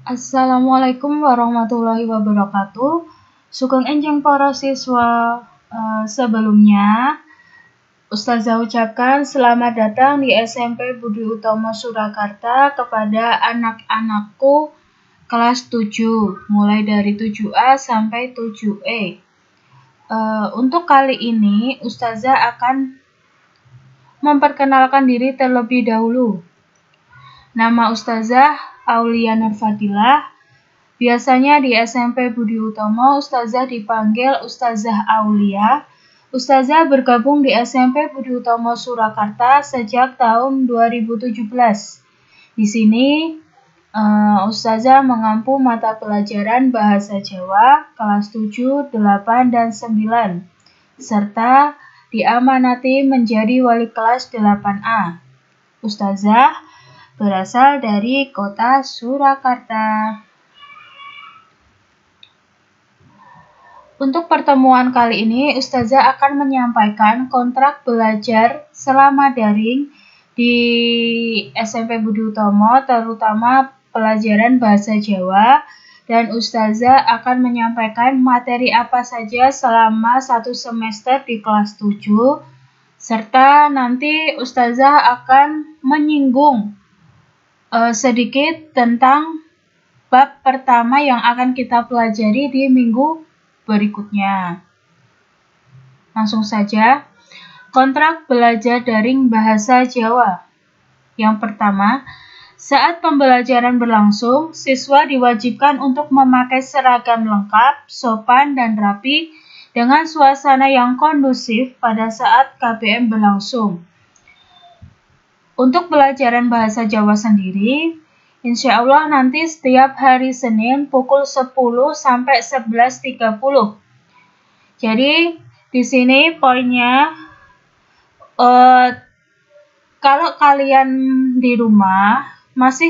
Assalamualaikum warahmatullahi wabarakatuh. Sugeng enjang para siswa sebelumnya. Ustazah ucapkan selamat datang di SMP Budi Utomo Surakarta kepada anak-anakku kelas 7, mulai dari 7A sampai 7E. Untuk kali ini, Ustazah akan memperkenalkan diri terlebih dahulu. Nama Ustazah Aulia Nurfadilah. Biasanya di SMP Budi Utomo, Ustazah dipanggil Ustazah Aulia. Ustazah bergabung di SMP Budi Utomo Surakarta sejak tahun 2017. Di sini, Ustazah mengampu mata pelajaran Bahasa Jawa kelas 7, 8, dan 9, serta diamanati menjadi wali kelas 8A. Ustazah berasal dari kota Surakarta. Untuk pertemuan kali ini, Ustazah akan menyampaikan kontrak belajar selama daring di SMP Budi Utomo, terutama pelajaran Bahasa Jawa, dan Ustazah akan menyampaikan materi apa saja selama 1 semester di kelas 7, serta nanti Ustazah akan menyinggung sedikit tentang bab pertama yang akan kita pelajari di minggu berikutnya. Langsung saja, kontrak belajar daring Bahasa Jawa. Yang pertama, saat pembelajaran berlangsung, siswa diwajibkan untuk memakai seragam lengkap, sopan, dan rapi dengan suasana yang kondusif pada saat KBM berlangsung. Untuk pelajaran Bahasa Jawa sendiri, insya Allah nanti setiap hari Senin pukul 10 sampai 11.30. Jadi di sini poinnya, kalau kalian di rumah masih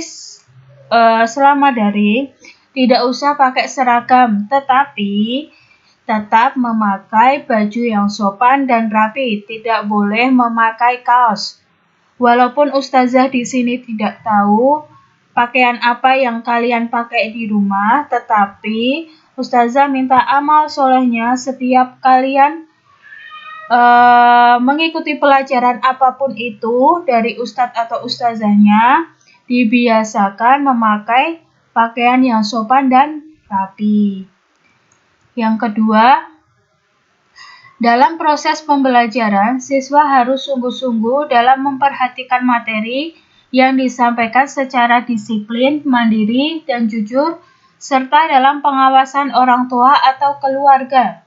selama daring, tidak usah pakai seragam, tetapi tetap memakai baju yang sopan dan rapi, tidak boleh memakai kaos. Walaupun Ustazah di sini tidak tahu pakaian apa yang kalian pakai di rumah, tetapi Ustazah minta amal solehnya setiap kalian mengikuti pelajaran apapun itu dari Ustadz atau Ustazahnya, dibiasakan memakai pakaian yang sopan dan rapi. Yang kedua, dalam proses pembelajaran, siswa harus sungguh-sungguh dalam memperhatikan materi yang disampaikan secara disiplin, mandiri, dan jujur, serta dalam pengawasan orang tua atau keluarga.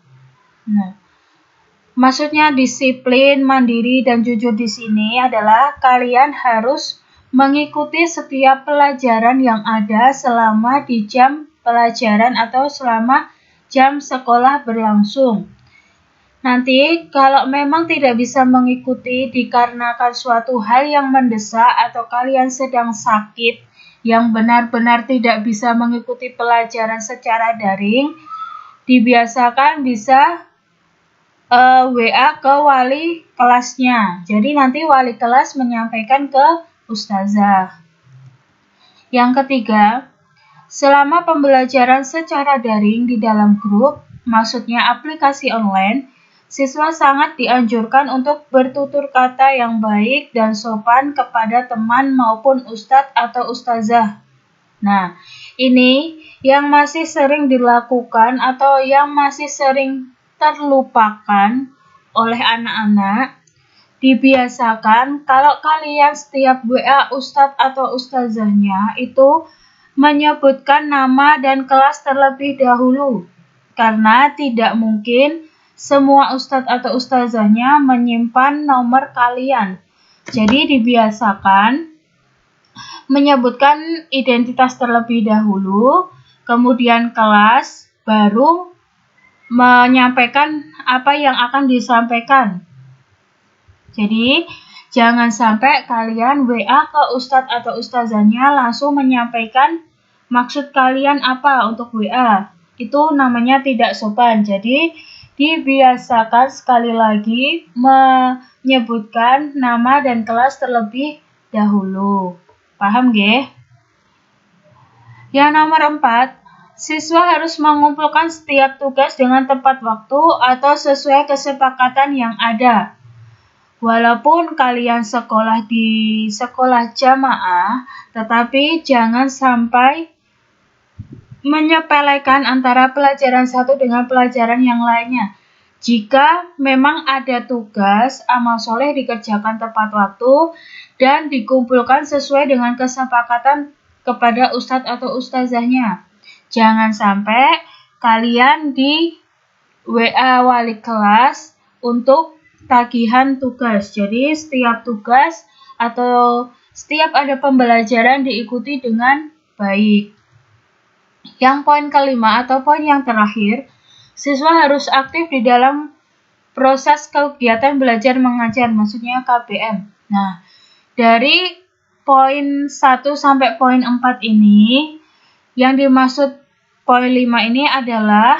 Maksudnya disiplin, mandiri, dan jujur di sini adalah kalian harus mengikuti setiap pelajaran yang ada selama di jam pelajaran atau selama jam sekolah berlangsung. Nanti kalau memang tidak bisa mengikuti dikarenakan suatu hal yang mendesak atau kalian sedang sakit yang benar-benar tidak bisa mengikuti pelajaran secara daring, dibiasakan bisa WA ke wali kelasnya. Jadi nanti wali kelas menyampaikan ke Ustazah. Yang ketiga, selama pembelajaran secara daring di dalam grup, maksudnya aplikasi online, siswa sangat dianjurkan untuk bertutur kata yang baik dan sopan kepada teman maupun ustadz atau ustazah. Nah, ini yang masih sering dilakukan atau yang masih sering terlupakan oleh anak-anak. Dibiasakan kalau kalian setiap WA ustadz atau ustazahnya itu menyebutkan nama dan kelas terlebih dahulu. Karena tidak mungkin semua ustadz atau ustazahnya menyimpan nomor kalian. Jadi dibiasakan menyebutkan identitas terlebih dahulu, kemudian kelas, baru menyampaikan apa yang akan disampaikan. Jadi jangan sampai kalian WA ke ustadz atau ustazahnya langsung menyampaikan maksud kalian apa untuk WA. Itu namanya tidak sopan. Jadi dibiasakan sekali lagi menyebutkan nama dan kelas terlebih dahulu. Paham nggih? Yang nomor 4, siswa harus mengumpulkan setiap tugas dengan tepat waktu atau sesuai kesepakatan yang ada. Walaupun kalian sekolah di sekolah jamaah, tetapi jangan sampai menyepelekan antara pelajaran satu dengan pelajaran yang lainnya. Jika memang ada tugas, amal soleh dikerjakan tepat waktu dan dikumpulkan sesuai dengan kesepakatan kepada ustadz atau ustazahnya. Jangan sampai kalian di WA wali kelas untuk tagihan tugas. Jadi setiap tugas atau setiap ada pembelajaran diikuti dengan baik. Yang poin kelima atau poin yang terakhir, siswa harus aktif di dalam proses kegiatan belajar mengajar, maksudnya KBM. Nah, dari poin 1 sampai poin 4 ini, yang dimaksud poin 5 ini adalah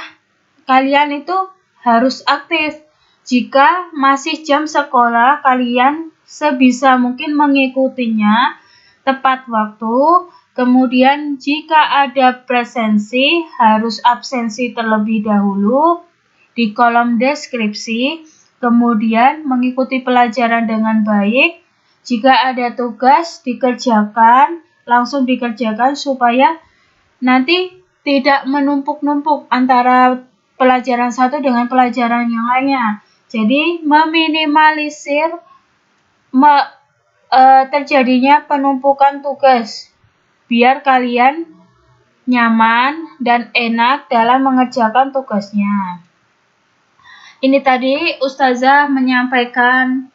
kalian itu harus aktif. Jika masih jam sekolah, kalian sebisa mungkin mengikutinya tepat waktu. Kemudian jika ada presensi, harus absensi terlebih dahulu di kolom deskripsi. Kemudian mengikuti pelajaran dengan baik. Jika ada tugas, dikerjakan, langsung dikerjakan supaya nanti tidak menumpuk-numpuk antara pelajaran satu dengan pelajaran yang lainnya. Jadi meminimalisir terjadinya penumpukan tugas biar kalian nyaman dan enak dalam mengerjakan tugasnya. Ini tadi Ustazah menyampaikan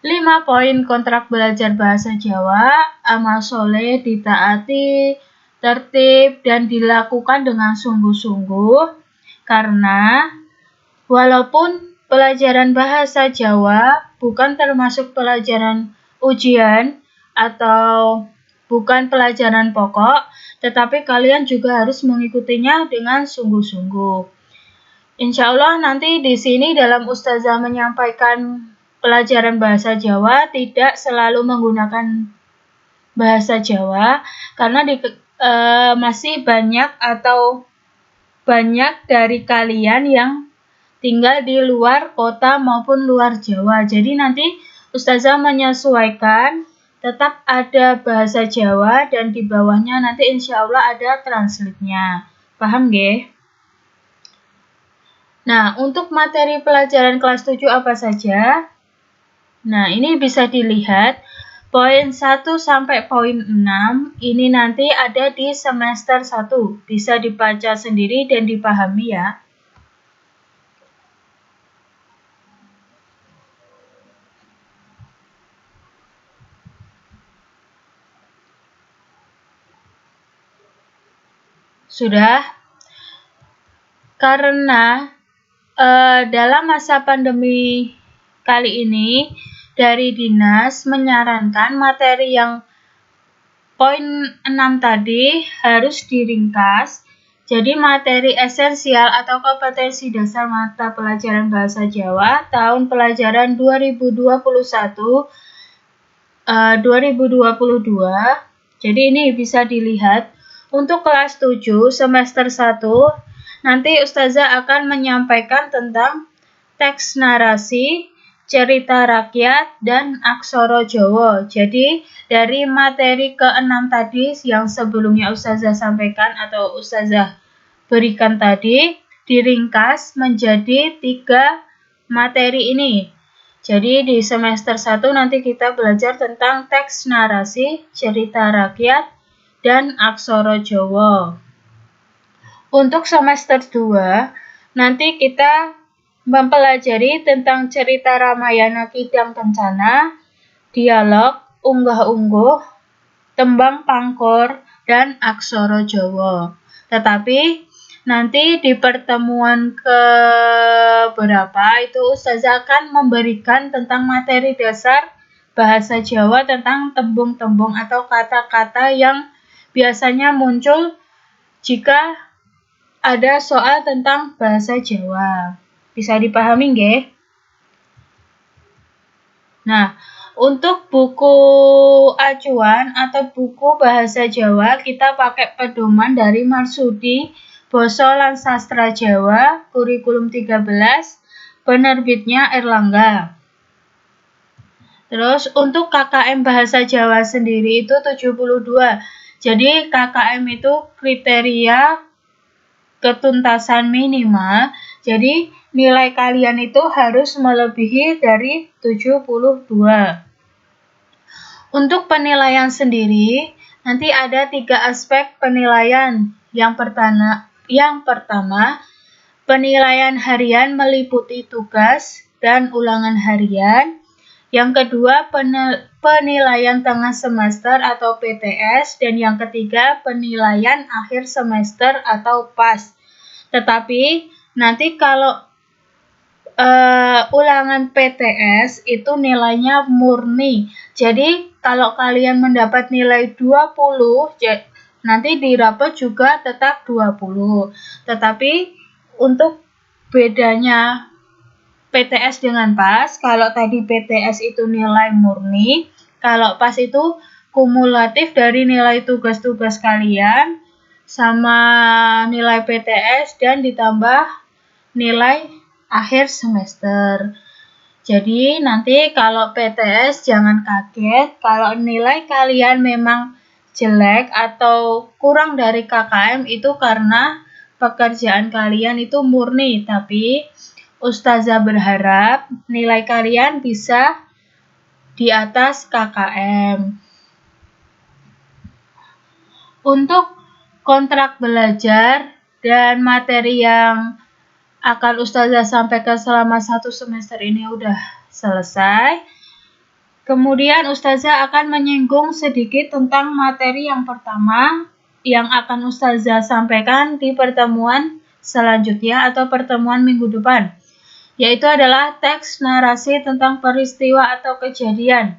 5 poin kontrak belajar bahasa Jawa, amal soleh ditaati, tertib dan dilakukan dengan sungguh-sungguh, karena walaupun pelajaran bahasa Jawa bukan termasuk pelajaran ujian atau bukan pelajaran pokok, tetapi kalian juga harus mengikutinya dengan sungguh-sungguh. Insya Allah nanti di sini dalam Ustazah menyampaikan pelajaran bahasa Jawa tidak selalu menggunakan bahasa Jawa, karena masih banyak dari kalian yang tinggal di luar kota maupun luar Jawa. Jadi nanti Ustazah menyesuaikan, tetap ada bahasa Jawa dan di bawahnya nanti insya Allah ada translate-nya. Paham nggih? Nah, untuk materi pelajaran kelas 7 apa saja? Nah, ini bisa dilihat poin 1 sampai poin 6 ini nanti ada di semester 1. Bisa dibaca sendiri dan dipahami ya. Sudah? Karena dalam masa pandemi kali ini dari dinas menyarankan materi yang poin 6 tadi harus diringkas. Jadi materi esensial atau kompetensi dasar mata pelajaran bahasa Jawa tahun pelajaran 2021-2022. Jadi ini bisa dilihat untuk kelas 7 semester 1 nanti Ustazah akan menyampaikan tentang teks narasi, cerita rakyat, dan aksara Jawa. Jadi dari materi ke-6 tadi yang sebelumnya Ustazah sampaikan atau Ustazah berikan tadi diringkas menjadi 3 materi ini. Jadi di semester 1 nanti kita belajar tentang teks narasi, cerita rakyat, dan aksara Jawa. Untuk semester 2 nanti kita mempelajari tentang cerita Ramayana Kidang Kencana, dialog, unggah-ungguh, tembang pangkor, dan aksara Jawa. Tetapi nanti di pertemuan keberapa itu Ustazah akan memberikan tentang materi dasar bahasa Jawa tentang tembung-tembung atau kata-kata yang biasanya muncul jika ada soal tentang bahasa Jawa. Bisa dipahami nggih? Nah, Untuk buku acuan atau buku bahasa Jawa, kita pakai pedoman dari Marsudi, Basa lan Sastra Jawa, kurikulum 13, penerbitnya Erlangga. Terus untuk KKM Bahasa Jawa sendiri itu 72. Jadi KKM itu kriteria ketuntasan minimal. Jadi nilai kalian itu harus melebihi dari 72. Untuk penilaian sendiri, nanti ada 3 aspek penilaian. Yang pertama, penilaian harian meliputi tugas dan ulangan harian. Yang kedua, penilaian tengah semester atau PTS. Dan yang ketiga, penilaian akhir semester atau PAS. Tetapi nanti kalau ulangan PTS itu nilainya murni. Jadi kalau kalian mendapat nilai 20, nanti di rapot juga tetap 20. Tetapi untuk bedanya PTS dengan PAS, kalau tadi PTS itu nilai murni, kalau PAS itu kumulatif dari nilai tugas-tugas kalian sama nilai PTS dan ditambah nilai akhir semester. Jadi nanti kalau PTS jangan kaget kalau nilai kalian memang jelek atau kurang dari KKM itu karena pekerjaan kalian itu murni, tapi Ustazah berharap nilai kalian bisa di atas KKM. Untuk kontrak belajar dan materi yang akan Ustazah sampaikan selama 1 semester ini udah selesai. Kemudian Ustazah akan menyinggung sedikit tentang materi yang pertama yang akan Ustazah sampaikan di pertemuan selanjutnya atau pertemuan minggu depan, yaitu adalah teks narasi tentang peristiwa atau kejadian.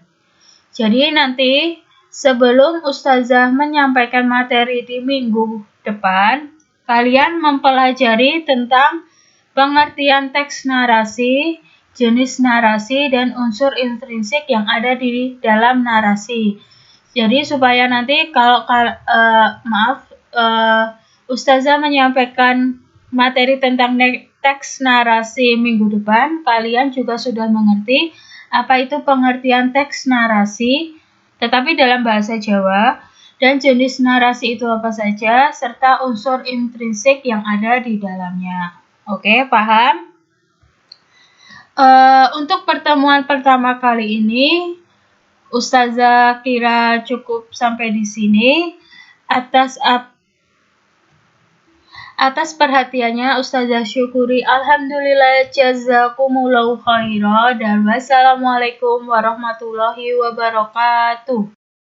Jadi nanti sebelum Ustazah menyampaikan materi di minggu depan, kalian mempelajari tentang pengertian teks narasi, jenis narasi, dan unsur intrinsik yang ada di dalam narasi. Jadi supaya nanti kalau Ustazah menyampaikan materi tentang teks narasi minggu depan, kalian juga sudah mengerti apa itu pengertian teks narasi, tetapi dalam bahasa Jawa, dan jenis narasi itu apa saja, serta unsur intrinsik yang ada di dalamnya. Oke, paham? Untuk pertemuan pertama kali ini, Ustazah kira cukup sampai di sini. Atas perhatiannya Ustazah syukuri. Alhamdulillah, jazakumullahu khairan, dan wassalamualaikum warahmatullahi wabarakatuh.